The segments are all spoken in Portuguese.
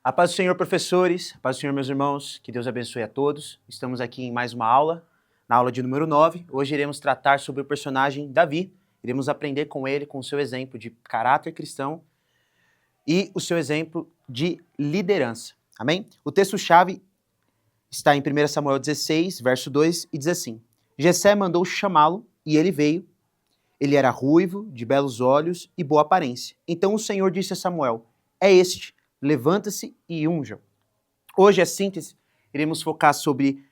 A paz do Senhor, professores, a paz do Senhor, meus irmãos, que Deus abençoe a todos. Estamos aqui em mais uma aula, na aula de número 9. Hoje iremos tratar sobre o personagem Davi. Iremos aprender com ele, com o seu exemplo de caráter cristão e o seu exemplo de liderança. Amém? O texto-chave está em 1 Samuel 16, verso 2, e diz assim: Jessé mandou chamá-lo, e ele veio. Ele era ruivo, de belos olhos e boa aparência. Então o Senhor disse a Samuel: é este, levanta-se e unja. Hoje, a síntese, iremos focar sobre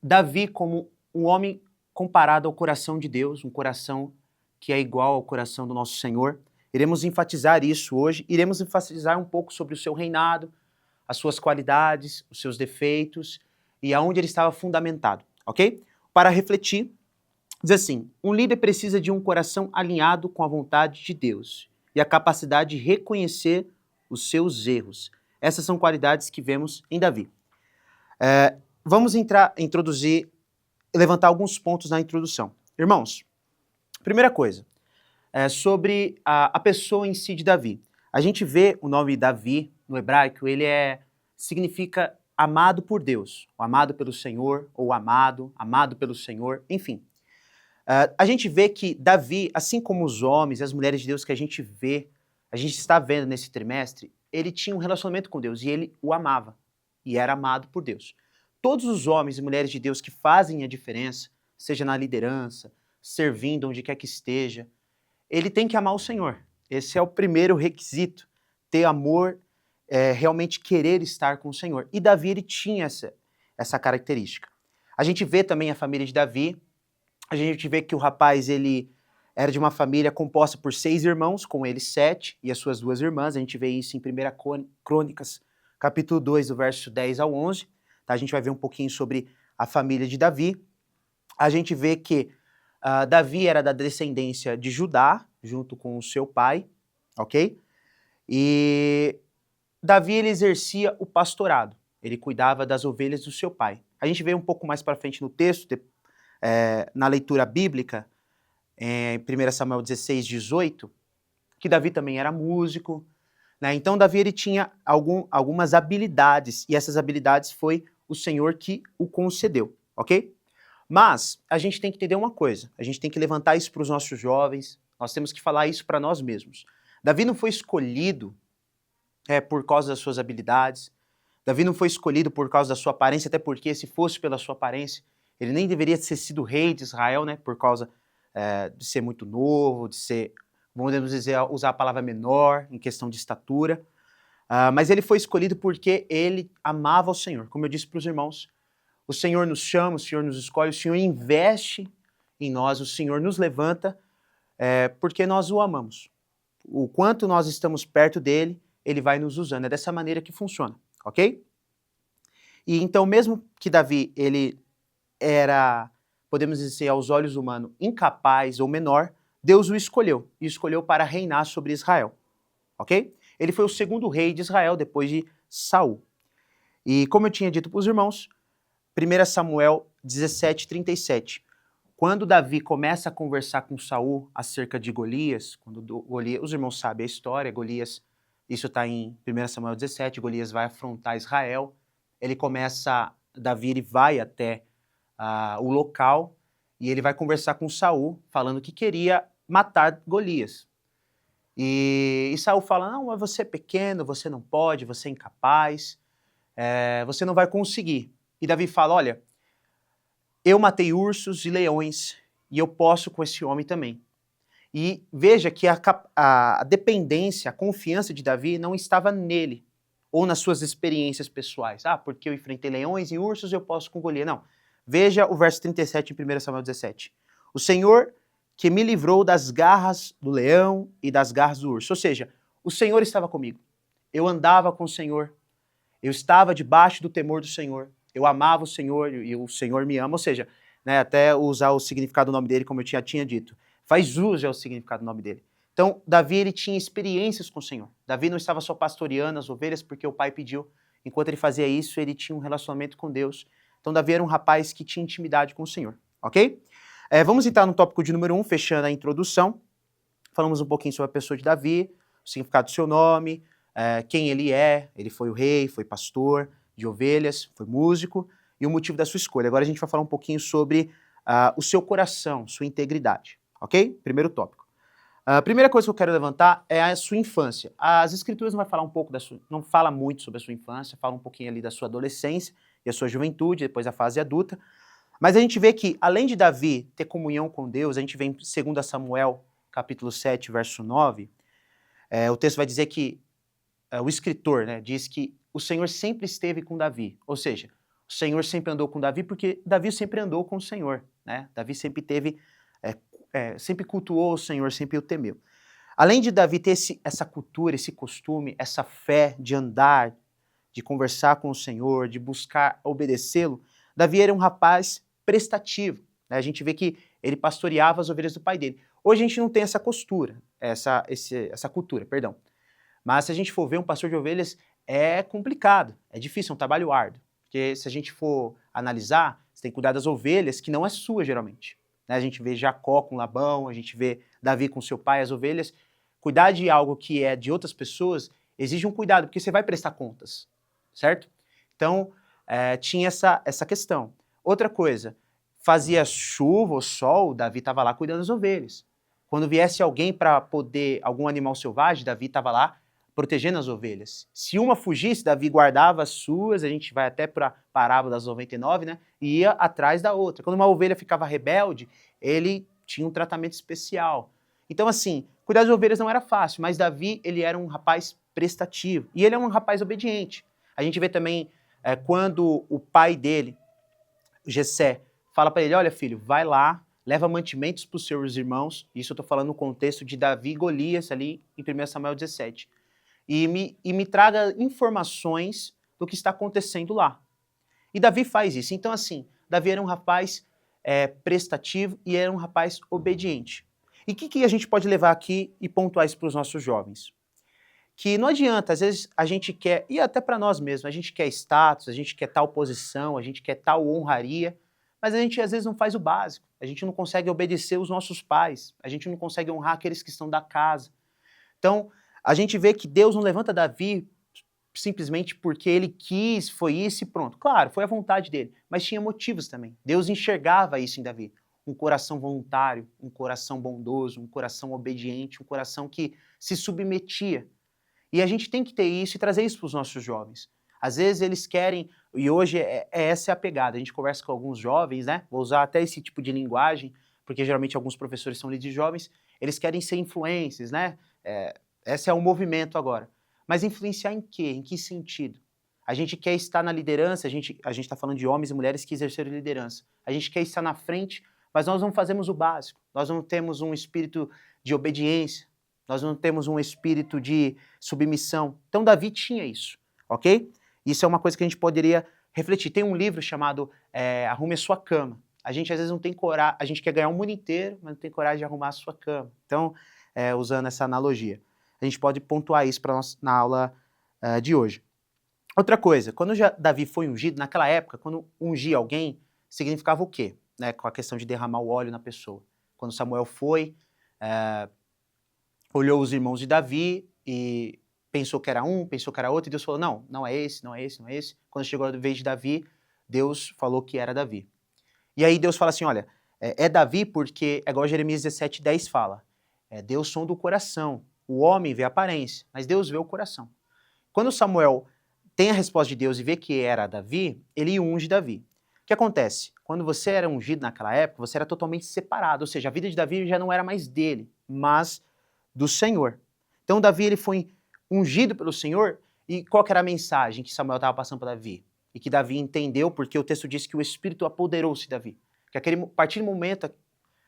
Davi como um homem comparado ao coração de Deus, um coração que é igual ao coração do nosso Senhor. Iremos enfatizar isso hoje, iremos enfatizar um pouco sobre o seu reinado, as suas qualidades, os seus defeitos e aonde ele estava fundamentado, ok? Para refletir, diz assim: um líder precisa de um coração alinhado com a vontade de Deus e a capacidade de reconhecer os seus erros. Essas são qualidades que vemos em Davi. Vamos introduzir, levantar alguns pontos na introdução. Irmãos, primeira coisa, sobre a pessoa em si de Davi. A gente vê o nome Davi no hebraico, ele significa amado por Deus, ou amado pelo Senhor, ou amado pelo Senhor, enfim. A gente vê que Davi, assim como os homens e as mulheres de Deus que a gente está vendo nesse trimestre, ele tinha um relacionamento com Deus e ele o amava e era amado por Deus. Todos os homens e mulheres de Deus que fazem a diferença, seja na liderança, servindo onde quer que esteja, ele tem que amar o Senhor. Esse é o primeiro requisito, ter amor, realmente querer estar com o Senhor. E Davi, ele tinha essa característica. A gente vê também a família de Davi. A gente vê que o rapaz, ele era de uma família composta por 6 irmãos, com ele 7, e as suas 2 irmãs. A gente vê isso em 1 Crônicas, capítulo 2, do verso 10 ao 11. Tá? A gente vai ver um pouquinho sobre a família de Davi. A gente vê que Davi era da descendência de Judá, junto com o seu pai, ok? E Davi, ele exercia o pastorado. Ele cuidava das ovelhas do seu pai. A gente vê um pouco mais para frente no texto, na leitura bíblica, em 1 Samuel 16, 18, que Davi também era músico, né? Então Davi, ele tinha algumas habilidades, e essas habilidades foi o Senhor que o concedeu, ok? Mas a gente tem que entender uma coisa, a gente tem que levantar isso para os nossos jovens, nós temos que falar isso para nós mesmos. Davi não foi escolhido por causa das suas habilidades, Davi não foi escolhido por causa da sua aparência, até porque se fosse pela sua aparência, ele nem deveria ter sido rei de Israel, né? Por causa de ser muito novo, de ser, podemos dizer, usar a palavra menor em questão de estatura. Mas ele foi escolhido porque ele amava o Senhor. Como eu disse para os irmãos, o Senhor nos chama, o Senhor nos escolhe, o Senhor investe em nós, o Senhor nos levanta porque nós o amamos. O quanto nós estamos perto dele, ele vai nos usando. É dessa maneira que funciona, ok? E então, mesmo que Davi, ele era, podemos dizer, aos olhos humanos, incapaz ou menor, Deus o escolheu, e escolheu para reinar sobre Israel, ok? Ele foi o segundo rei de Israel, depois de Saul. E como eu tinha dito para os irmãos, 1 Samuel 17, 37, quando Davi começa a conversar com Saul acerca de Golias, os irmãos sabem a história, Golias, isso está em 1 Samuel 17, Golias vai afrontar Israel, Davi ele vai até o local e ele vai conversar com Saul, falando que queria matar Golias. E Saul fala: não, mas você é pequeno, você não pode, você é incapaz, você não vai conseguir. E Davi fala: olha, eu matei ursos e leões e eu posso com esse homem também. E veja que a dependência, a confiança de Davi não estava nele ou nas suas experiências pessoais. Porque eu enfrentei leões e ursos, eu posso com Golias. Não. Veja o verso 37 em 1 Samuel 17. O Senhor que me livrou das garras do leão e das garras do urso. Ou seja, o Senhor estava comigo. Eu andava com o Senhor. Eu estava debaixo do temor do Senhor. Eu amava o Senhor e o Senhor me ama. Ou seja, né, até usar o significado do nome dele, como eu tinha dito. Faz jus ao significado do nome dele. Então, Davi, ele tinha experiências com o Senhor. Davi não estava só pastoreando as ovelhas porque o pai pediu. Enquanto ele fazia isso, ele tinha um relacionamento com Deus. Então, Davi era um rapaz que tinha intimidade com o Senhor, ok? Vamos entrar no tópico de número 1, fechando a introdução. Falamos um pouquinho sobre a pessoa de Davi, o significado do seu nome, quem ele é. Ele foi o rei, foi pastor de ovelhas, foi músico, e o motivo da sua escolha. Agora a gente vai falar um pouquinho sobre o seu coração, sua integridade, ok? Primeiro tópico. A primeira coisa que eu quero levantar é a sua infância. As escrituras não vai falar um pouco não fala muito sobre a sua infância, fala um pouquinho ali da sua adolescência e a sua juventude, depois a fase adulta. Mas a gente vê que, além de Davi ter comunhão com Deus, a gente vê em 2 Samuel, capítulo 7, verso 9, o texto vai dizer que, o escritor, né, diz que o Senhor sempre esteve com Davi, ou seja, o Senhor sempre andou com Davi porque Davi sempre andou com o Senhor, né? Davi sempre teve, sempre cultuou o Senhor, sempre o temeu. Além de Davi ter essa cultura, esse costume, essa fé de andar, de conversar com o Senhor, de buscar obedecê-lo, Davi era um rapaz prestativo, né? A gente vê que ele pastoreava as ovelhas do pai dele. Hoje a gente não tem essa cultura, perdão. Mas se a gente for ver um pastor de ovelhas, é complicado, é difícil, é um trabalho árduo. Porque se a gente for analisar, você tem que cuidar das ovelhas, que não é sua geralmente. Né? A gente vê Jacó com Labão, a gente vê Davi com seu pai, as ovelhas. Cuidar de algo que é de outras pessoas exige um cuidado, porque você vai prestar contas, certo? Então, tinha essa questão. Outra coisa, fazia chuva ou sol, Davi estava lá cuidando das ovelhas. Quando viesse alguém para algum animal selvagem, Davi estava lá protegendo as ovelhas. Se uma fugisse, Davi guardava as suas, a gente vai até para a parábola das 99, né? E ia atrás da outra. Quando uma ovelha ficava rebelde, ele tinha um tratamento especial. Então, assim, cuidar das ovelhas não era fácil, mas Davi, ele era um rapaz prestativo. E ele é um rapaz obediente. A gente vê também quando o pai dele, Jessé, fala para ele, olha filho, vai lá, leva mantimentos para os seus irmãos, isso eu estou falando no contexto de Davi e Golias, ali em 1 Samuel 17, e me traga informações do que está acontecendo lá. E Davi faz isso. Então, assim, Davi era um rapaz prestativo e era um rapaz obediente. E o que a gente pode levar aqui e pontuar isso para os nossos jovens? Que não adianta, às vezes a gente quer, e até para nós mesmos, a gente quer status, a gente quer tal posição, a gente quer tal honraria, mas a gente às vezes não faz o básico, a gente não consegue obedecer os nossos pais, a gente não consegue honrar aqueles que estão da casa. Então, a gente vê que Deus não levanta Davi simplesmente porque ele quis, foi isso e pronto. Claro, foi a vontade dele, mas tinha motivos também. Deus enxergava isso em Davi. Um coração voluntário, um coração bondoso, um coração obediente, um coração que se submetia. E a gente tem que ter isso e trazer isso para os nossos jovens. Às vezes eles querem, e hoje essa é a pegada, a gente conversa com alguns jovens, né? Vou usar até esse tipo de linguagem, porque geralmente alguns professores são líderes jovens, eles querem ser influencers, né? Esse é o movimento agora. Mas influenciar em quê? Em que sentido? A gente quer estar na liderança, a gente está falando de homens e mulheres que exerceram liderança. A gente quer estar na frente, mas nós não fazemos o básico. Nós não temos um espírito de obediência. Nós não temos um espírito de submissão. Então Davi tinha isso, ok? Isso é uma coisa que a gente poderia refletir. Tem um livro chamado Arrume a Sua Cama. A gente às vezes não tem coragem, a gente quer ganhar o mundo inteiro, mas não tem coragem de arrumar a sua cama. Então, usando essa analogia, a gente pode pontuar isso para nós na aula de hoje. Outra coisa, quando Davi foi ungido, naquela época, quando ungia alguém, significava o quê? Né, com a questão de derramar o óleo na pessoa. Quando Samuel foi, olhou os irmãos de Davi e pensou que era um, pensou que era outro, e Deus falou, não, não é esse, não é esse, não é esse. Quando chegou a vez de Davi, Deus falou que era Davi. E aí Deus fala assim, olha, é Davi porque, é igual Jeremias 17:10 fala, Deus sonda o coração, o homem vê a aparência, mas Deus vê o coração. Quando Samuel tem a resposta de Deus e vê que era Davi, ele unge Davi. O que acontece? Quando você era ungido naquela época, você era totalmente separado, ou seja, a vida de Davi já não era mais dele, mas do Senhor. Então Davi ele foi ungido pelo Senhor, e qual que era a mensagem que Samuel estava passando para Davi? E que Davi entendeu, porque o texto diz que o Espírito apoderou-se de Davi. Que a partir do momento,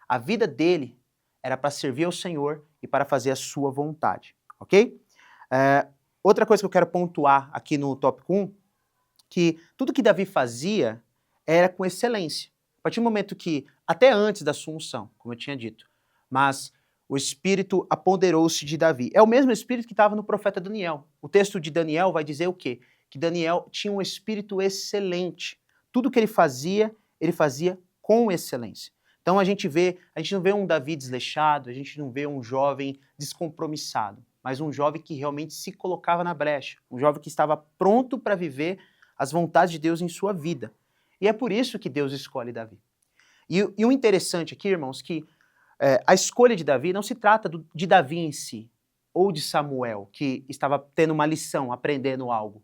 a vida dele era para servir ao Senhor e para fazer a sua vontade, ok? Outra coisa que eu quero pontuar aqui no tópico 1, que tudo que Davi fazia era com excelência. A partir do momento que, até antes da sua unção, como eu tinha dito, mas o Espírito apoderou-se de Davi. É o mesmo Espírito que estava no profeta Daniel. O texto de Daniel vai dizer o quê? Que Daniel tinha um espírito excelente. Tudo que ele fazia com excelência. Então a gente não vê um Davi desleixado, a gente não vê um jovem descompromissado, mas um jovem que realmente se colocava na brecha, um jovem que estava pronto para viver as vontades de Deus em sua vida. E é por isso que Deus escolhe Davi. E o interessante aqui, irmãos, que a escolha de Davi não se trata de Davi em si, ou de Samuel, que estava tendo uma lição, aprendendo algo,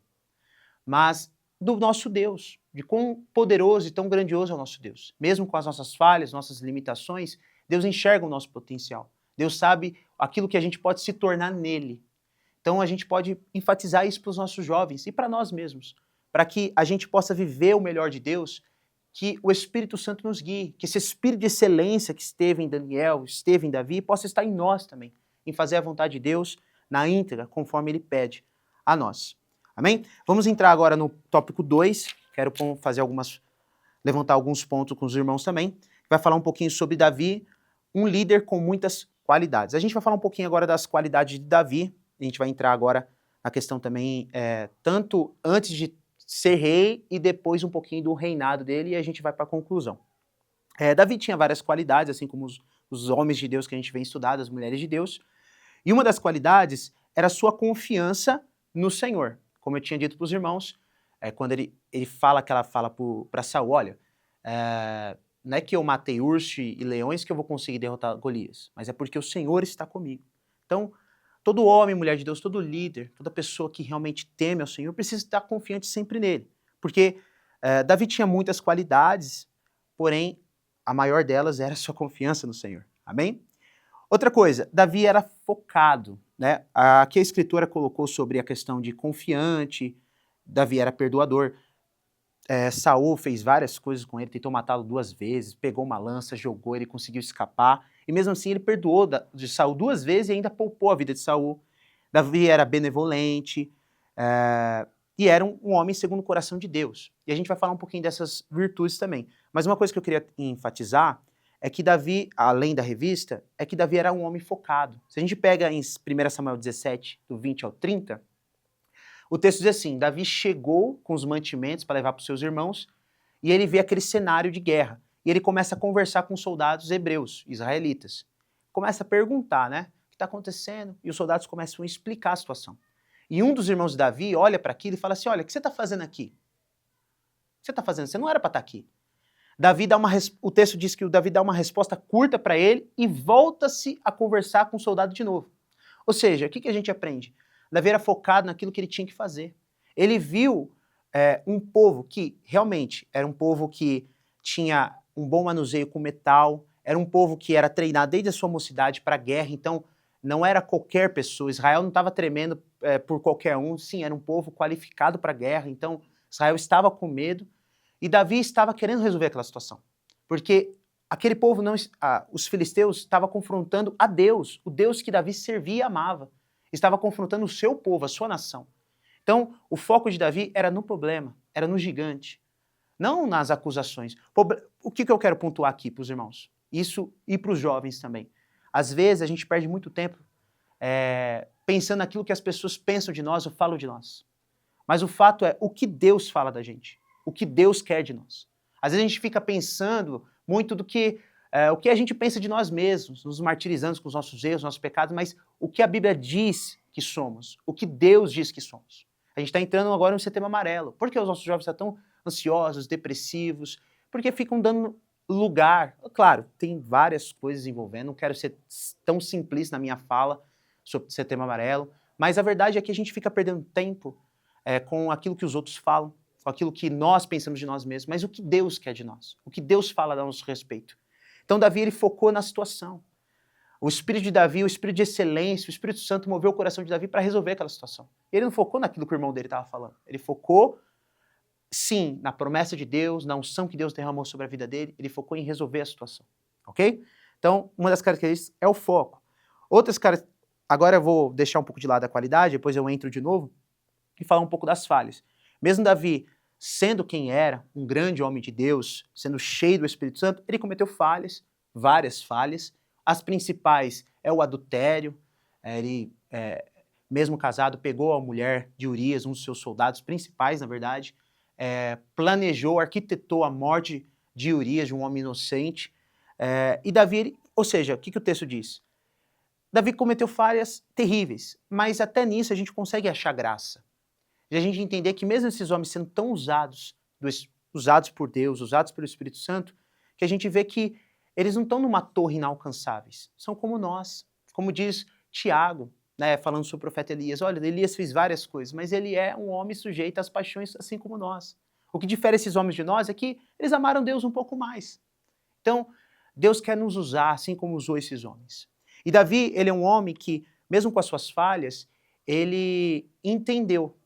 mas do nosso Deus, de quão poderoso e tão grandioso é o nosso Deus. Mesmo com as nossas falhas, nossas limitações, Deus enxerga o nosso potencial. Deus sabe aquilo que a gente pode se tornar nele. Então a gente pode enfatizar isso para os nossos jovens e para nós mesmos, para que a gente possa viver o melhor de Deus, que o Espírito Santo nos guie, que esse espírito de excelência que esteve em Daniel, esteve em Davi, possa estar em nós também, em fazer a vontade de Deus na íntegra, conforme ele pede a nós. Amém? Vamos entrar agora no tópico 2, quero levantar alguns pontos com os irmãos também, vai falar um pouquinho sobre Davi, um líder com muitas qualidades. A gente vai falar um pouquinho agora das qualidades de Davi, a gente vai entrar agora na questão também, tanto antes de ser rei e depois um pouquinho do reinado dele, e a gente vai para a conclusão. Davi tinha várias qualidades, assim como os homens de Deus que a gente vem estudar, as mulheres de Deus, e uma das qualidades era a sua confiança no Senhor. Como eu tinha dito para os irmãos, quando ele fala aquela fala para Saul, olha, não é que eu matei ursos e leões que eu vou conseguir derrotar Golias, mas é porque o Senhor está comigo. Então, todo homem, mulher de Deus, todo líder, toda pessoa que realmente teme ao Senhor precisa estar confiante sempre nele. Porque Davi tinha muitas qualidades, porém, a maior delas era a sua confiança no Senhor. Amém? Outra coisa, Davi era focado, né? Aqui a escritura colocou sobre a questão de confiante, Davi era perdoador. Saul fez várias coisas com ele, tentou matá-lo 2 vezes, pegou uma lança, jogou, ele conseguiu escapar, e mesmo assim ele perdoou de Saul 2 vezes e ainda poupou a vida de Saul. Davi era benevolente, e era um homem segundo o coração de Deus. E a gente vai falar um pouquinho dessas virtudes também. Mas uma coisa que eu queria enfatizar é que Davi, além da revista, é que Davi era um homem focado. Se a gente pega em 1 Samuel 17, do 20 ao 30, o texto diz assim, Davi chegou com os mantimentos para levar para os seus irmãos, e ele vê aquele cenário de guerra. E ele começa a conversar com os soldados hebreus, israelitas. Começa a perguntar, né? O que está acontecendo? E os soldados começam a explicar a situação. E um dos irmãos de Davi olha para aquilo e fala assim, olha, o que você está fazendo aqui? O que você está fazendo? Você não era para estar aqui. O texto diz que o Davi dá uma resposta curta para ele e volta-se a conversar com o soldado de novo. Ou seja, o que a gente aprende? Davi era focado naquilo que ele tinha que fazer. Ele viu um povo que realmente era um povo que tinha um bom manuseio com metal, era um povo que era treinado desde a sua mocidade para a guerra, então não era qualquer pessoa. Israel não estava tremendo por qualquer um, sim, era um povo qualificado para a guerra, então Israel estava com medo e Davi estava querendo resolver aquela situação. Porque aquele povo, os filisteus, estavam confrontando a Deus, o Deus que Davi servia e amava. Estava confrontando o seu povo, a sua nação. Então, o foco de Davi era no problema, era no gigante, não nas acusações. O que eu quero pontuar aqui para os irmãos? Isso e para os jovens também. Às vezes a gente perde muito tempo pensando naquilo que as pessoas pensam de nós ou falam de nós. Mas o fato é o que Deus fala da gente, o que Deus quer de nós. Às vezes a gente fica pensando muito do que o que a gente pensa de nós mesmos, nos martirizando com os nossos erros, nossos pecados, mas o que a Bíblia diz que somos, o que Deus diz que somos. A gente está entrando agora no Setembro Amarelo. Por que os nossos jovens estão tão ansiosos, depressivos? Porque ficam dando lugar. Claro, tem várias coisas envolvendo, não quero ser tão simplista na minha fala sobre Setembro Amarelo, mas a verdade é que a gente fica perdendo tempo com aquilo que os outros falam, com aquilo que nós pensamos de nós mesmos, mas o que Deus quer de nós, o que Deus fala a nosso respeito. Então Davi, ele focou na situação. O espírito de Davi, o espírito de excelência, o Espírito Santo moveu o coração de Davi para resolver aquela situação. Ele não focou naquilo que o irmão dele estava falando. Ele focou, sim, na promessa de Deus, na unção que Deus derramou sobre a vida dele. Ele focou em resolver a situação. Ok? Então, uma das características é o foco. Outras características, agora eu vou deixar um pouco de lado a qualidade, depois eu entro de novo e falar um pouco das falhas. Mesmo Davi sendo quem era, um grande homem de Deus, sendo cheio do Espírito Santo, ele cometeu falhas, várias falhas. As principais é o adultério, ele, mesmo casado, pegou a mulher de Urias, um dos seus soldados principais, na verdade, planejou, arquitetou a morte de Urias, de um homem inocente, e Davi, ou seja, o que o texto diz? Davi cometeu falhas terríveis, mas até nisso a gente consegue achar graça. E a gente entender que mesmo esses homens sendo tão usados por Deus, usados pelo Espírito Santo, que a gente vê que eles não estão numa torre inalcançáveis. São como nós. Como diz Tiago, né, falando sobre o profeta Elias. Olha, Elias fez várias coisas, mas ele é um homem sujeito às paixões assim como nós. O que difere esses homens de nós é que eles amaram Deus um pouco mais. Então, Deus quer nos usar assim como usou esses homens. E Davi, ele é um homem que, mesmo com as suas falhas, ele entendeu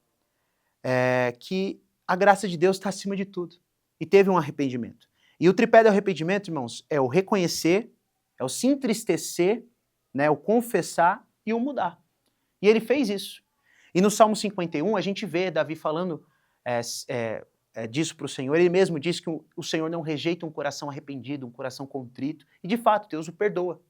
que a graça de Deus está acima de tudo. E teve um arrependimento. E o tripé do arrependimento, irmãos, é o reconhecer, é o se entristecer, né, o confessar e o mudar. E ele fez isso. E no Salmo 51, a gente vê Davi falando disso para o Senhor. Ele mesmo diz que o Senhor não rejeita um coração arrependido, um coração contrito. E de fato, Deus o perdoa.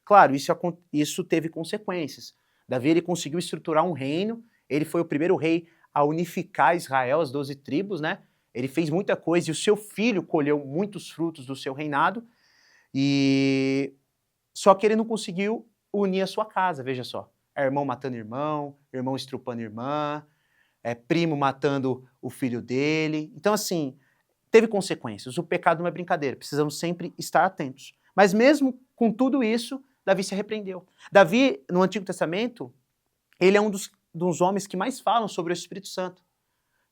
Claro, isso teve consequências. Davi ele conseguiu estruturar um reino, ele foi o primeiro rei a unificar Israel, as 12 tribos, né? Ele fez muita coisa e o seu filho colheu muitos frutos do seu reinado, só que ele não conseguiu unir a sua casa, veja só. É irmão matando irmão, irmão estrupando irmã, primo matando o filho dele. Então, assim, teve consequências. O pecado não é brincadeira, precisamos sempre estar atentos. Mas mesmo com tudo isso, Davi se arrependeu. Davi, no Antigo Testamento, ele é um dos homens que mais falam sobre o Espírito Santo,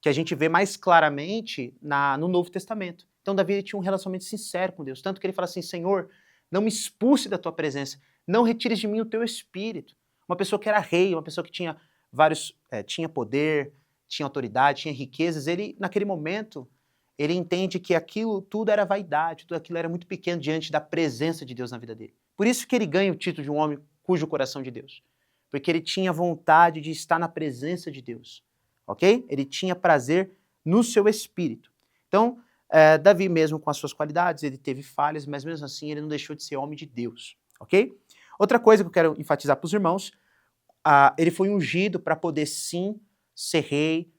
que a gente vê mais claramente no Novo Testamento. Então Davi ele tinha um relacionamento sincero com Deus, tanto que ele fala assim, Senhor, não me expulse da tua presença, não retires de mim o teu Espírito. Uma pessoa que era rei, uma pessoa que tinha tinha poder, tinha autoridade, tinha riquezas, ele, naquele momento, ele entende que aquilo tudo era vaidade, tudo aquilo era muito pequeno diante da presença de Deus na vida dele. Por isso que ele ganha o título de um homem cujo coração de Deus. Porque ele tinha vontade de estar na presença de Deus, ok? Ele tinha prazer no seu espírito. Então, Davi mesmo com as suas qualidades, ele teve falhas, mas mesmo assim ele não deixou de ser homem de Deus, ok? Outra coisa que eu quero enfatizar para os irmãos, ele foi ungido para poder sim ser rei,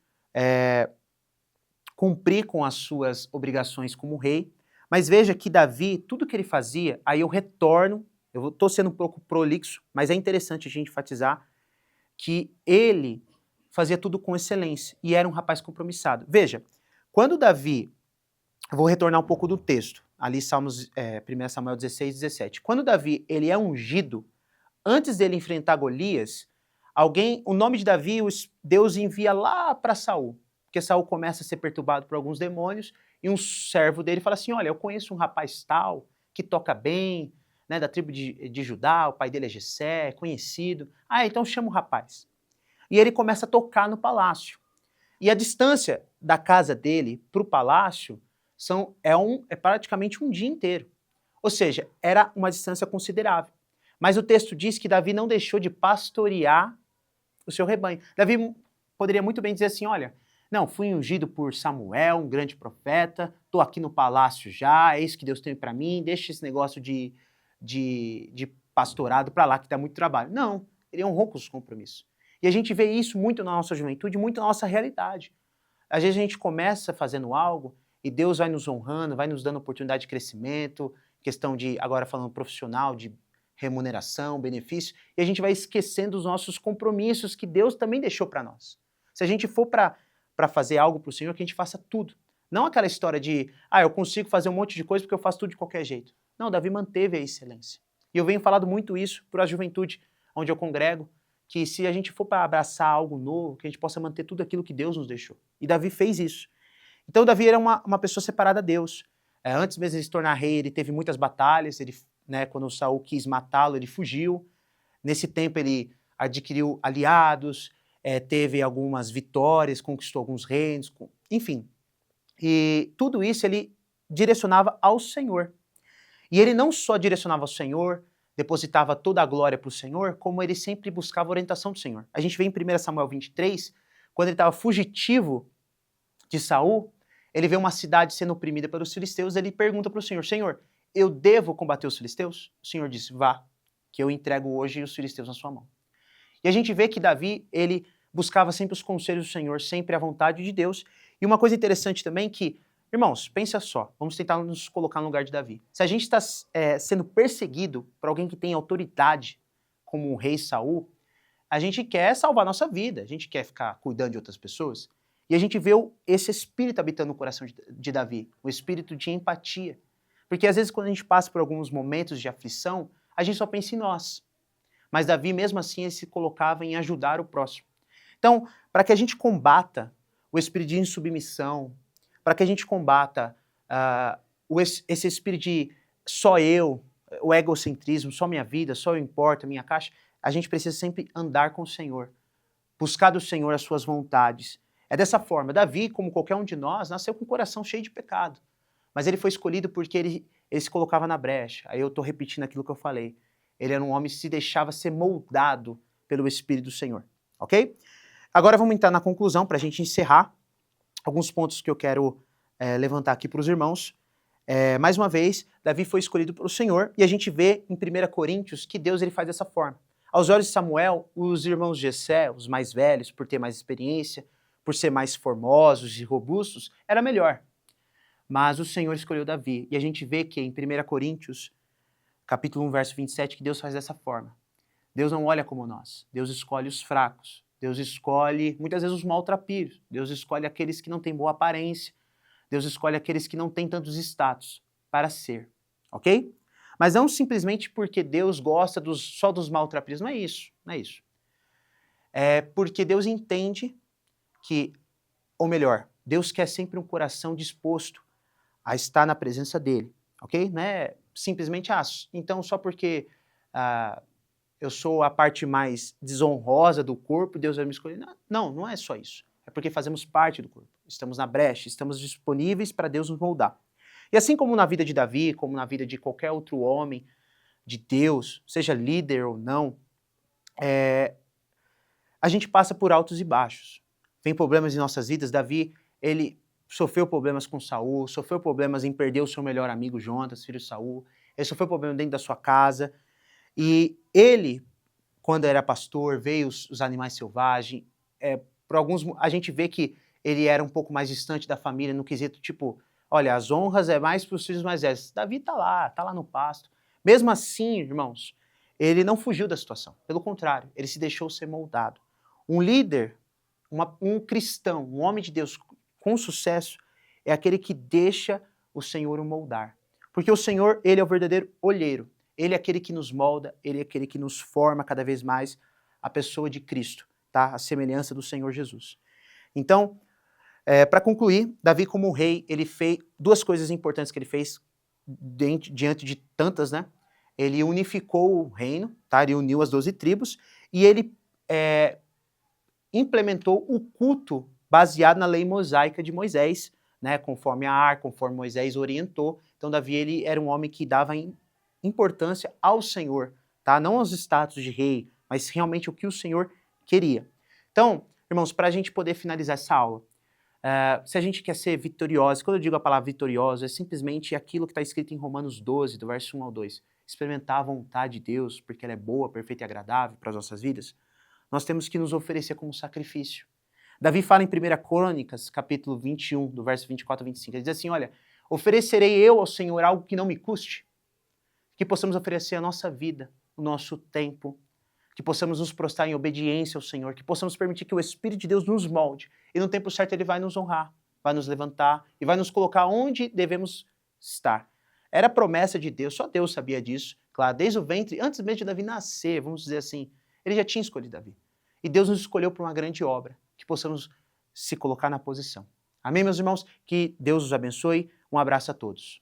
cumprir com as suas obrigações como rei, mas veja que Davi, tudo que ele fazia, aí eu retorno, eu estou sendo um pouco prolixo, mas é interessante a gente enfatizar que ele fazia tudo com excelência e era um rapaz compromissado. Veja, quando Davi, eu vou retornar um pouco do texto, ali 1 Samuel 16, 17. Quando Davi ele é ungido, antes dele enfrentar Golias, o nome de Davi, Deus envia lá para Saul, porque Saul começa a ser perturbado por alguns demônios e um servo dele fala assim, olha, eu conheço um rapaz tal, que toca bem, né, da tribo de Judá, o pai dele é Jessé, conhecido. Então chama o rapaz. E ele começa a tocar no palácio. E a distância da casa dele para o palácio é praticamente um dia inteiro. Ou seja, era uma distância considerável. Mas o texto diz que Davi não deixou de pastorear o seu rebanho. Davi poderia muito bem dizer assim, olha, não, fui ungido por Samuel, um grande profeta, estou aqui no palácio já, é isso que Deus tem para mim, deixa esse negócio de pastorado para lá, que dá muito trabalho. Não, ele honrou com os compromissos. E a gente vê isso muito na nossa juventude, muito na nossa realidade. Às vezes a gente começa fazendo algo e Deus vai nos honrando, vai nos dando oportunidade de crescimento, questão de, agora falando profissional, de remuneração, benefício, e a gente vai esquecendo os nossos compromissos que Deus também deixou para nós. Se a gente for para fazer algo para o Senhor, que a gente faça tudo. Não aquela história de, eu consigo fazer um monte de coisa porque eu faço tudo de qualquer jeito. Não, Davi manteve a excelência. E eu venho falando muito isso para a juventude, onde eu congrego, que se a gente for para abraçar algo novo, que a gente possa manter tudo aquilo que Deus nos deixou. E Davi fez isso. Então Davi era uma pessoa separada a Deus. Antes mesmo de se tornar rei, ele teve muitas batalhas, quando Saul quis matá-lo, ele fugiu. Nesse tempo ele adquiriu aliados, teve algumas vitórias, conquistou alguns reinos, enfim. E tudo isso ele direcionava ao Senhor. E ele não só direcionava ao Senhor, depositava toda a glória para o Senhor, como ele sempre buscava a orientação do Senhor. A gente vê em 1 Samuel 23, quando ele estava fugitivo de Saul, ele vê uma cidade sendo oprimida pelos filisteus, ele pergunta para o Senhor, Senhor, eu devo combater os filisteus? O Senhor disse, vá, que eu entrego hoje os filisteus na sua mão. E a gente vê que Davi, ele buscava sempre os conselhos do Senhor, sempre a vontade de Deus. E uma coisa interessante também que, irmãos, pensa só, vamos tentar nos colocar no lugar de Davi. Se a gente está sendo perseguido por alguém que tem autoridade, como um rei Saul, a gente quer salvar a nossa vida, a gente quer ficar cuidando de outras pessoas, e a gente vê esse espírito habitando no coração de Davi, o espírito de empatia. Porque às vezes quando a gente passa por alguns momentos de aflição, a gente só pensa em nós. Mas Davi, mesmo assim, ele se colocava em ajudar o próximo. Então, para que a gente combata o espírito de insubmissão, para que a gente combata esse espírito de só eu, o egocentrismo, só minha vida, só eu importo, minha caixa, a gente precisa sempre andar com o Senhor, buscar do Senhor as suas vontades. É dessa forma. Davi, como qualquer um de nós, nasceu com o coração cheio de pecado. Mas ele foi escolhido porque ele se colocava na brecha. Aí eu estou repetindo aquilo que eu falei. Ele era um homem que se deixava ser moldado pelo Espírito do Senhor. Ok? Agora vamos entrar na conclusão para a gente encerrar alguns pontos que eu quero levantar aqui para os irmãos. Mais uma vez, Davi foi escolhido pelo Senhor e a gente vê em 1 Coríntios que Deus ele faz dessa forma. Aos olhos de Samuel, os irmãos de Jessé, os mais velhos, por ter mais experiência, por ser mais formosos e robustos, era melhor. Mas o Senhor escolheu Davi. E a gente vê que em 1 Coríntios, capítulo 1, verso 27, que Deus faz dessa forma. Deus não olha como nós. Deus escolhe os fracos. Deus escolhe, muitas vezes, os maltrapilhos. Deus escolhe aqueles que não têm boa aparência. Deus escolhe aqueles que não têm tantos status para ser. Ok? Mas não simplesmente porque Deus gosta só dos maltrapilhos. Não é isso. Não é isso. É porque Deus entende que, ou melhor, Deus quer sempre um coração disposto a estar na presença dele, ok? Não é simplesmente, então só porque eu sou a parte mais desonrosa do corpo, Deus vai me escolher. Não, não é só isso. É porque fazemos parte do corpo. Estamos na brecha, estamos disponíveis para Deus nos moldar. E assim como na vida de Davi, como na vida de qualquer outro homem de Deus, seja líder ou não, a gente passa por altos e baixos. Vem problemas em nossas vidas. Davi, ele sofreu problemas com Saul, sofreu problemas em perder o seu melhor amigo Jonatas, filho de Saul. Ele sofreu problemas dentro da sua casa. E ele, quando era pastor, veio os animais selvagens. Por alguns, a gente vê que ele era um pouco mais distante da família, no quesito tipo, olha, as honras é mais para os filhos mais velhos. Davi tá lá no pasto. Mesmo assim, irmãos, ele não fugiu da situação. Pelo contrário, ele se deixou ser moldado. Um líder, um cristão, um homem de Deus com sucesso, é aquele que deixa o Senhor o moldar. Porque o Senhor, ele é o verdadeiro olheiro. Ele é aquele que nos molda, ele é aquele que nos forma cada vez mais a pessoa de Cristo, tá? A semelhança do Senhor Jesus. Então, para concluir, Davi como rei, ele fez duas coisas importantes que ele fez diante de tantas, né? Ele unificou o reino, tá? Ele uniu as 12 tribos e ele implementou o culto baseado na lei mosaica de Moisés, né, conforme a arca, conforme Moisés orientou. Então Davi ele era um homem que dava importância ao Senhor, tá? Não aos status de rei, mas realmente o que o Senhor queria. Então, irmãos, para a gente poder finalizar essa aula, se a gente quer ser vitorioso, quando eu digo a palavra vitorioso, é simplesmente aquilo que está escrito em Romanos 12, do verso 1 ao 2. Experimentar a vontade de Deus, porque ela é boa, perfeita e agradável para as nossas vidas. Nós temos que nos oferecer como sacrifício. Davi fala em 1 Crônicas, capítulo 21, do verso 24 a 25. Ele diz assim, olha, oferecerei eu ao Senhor algo que não me custe, que possamos oferecer a nossa vida, o nosso tempo, que possamos nos prostrar em obediência ao Senhor, que possamos permitir que o Espírito de Deus nos molde, e no tempo certo Ele vai nos honrar, vai nos levantar e vai nos colocar onde devemos estar. Era a promessa de Deus, só Deus sabia disso, claro, desde o ventre, antes mesmo de Davi nascer, vamos dizer assim, ele já tinha escolhido Davi. E Deus nos escolheu para uma grande obra, que possamos se colocar na posição. Amém, meus irmãos? Que Deus os abençoe. Um abraço a todos.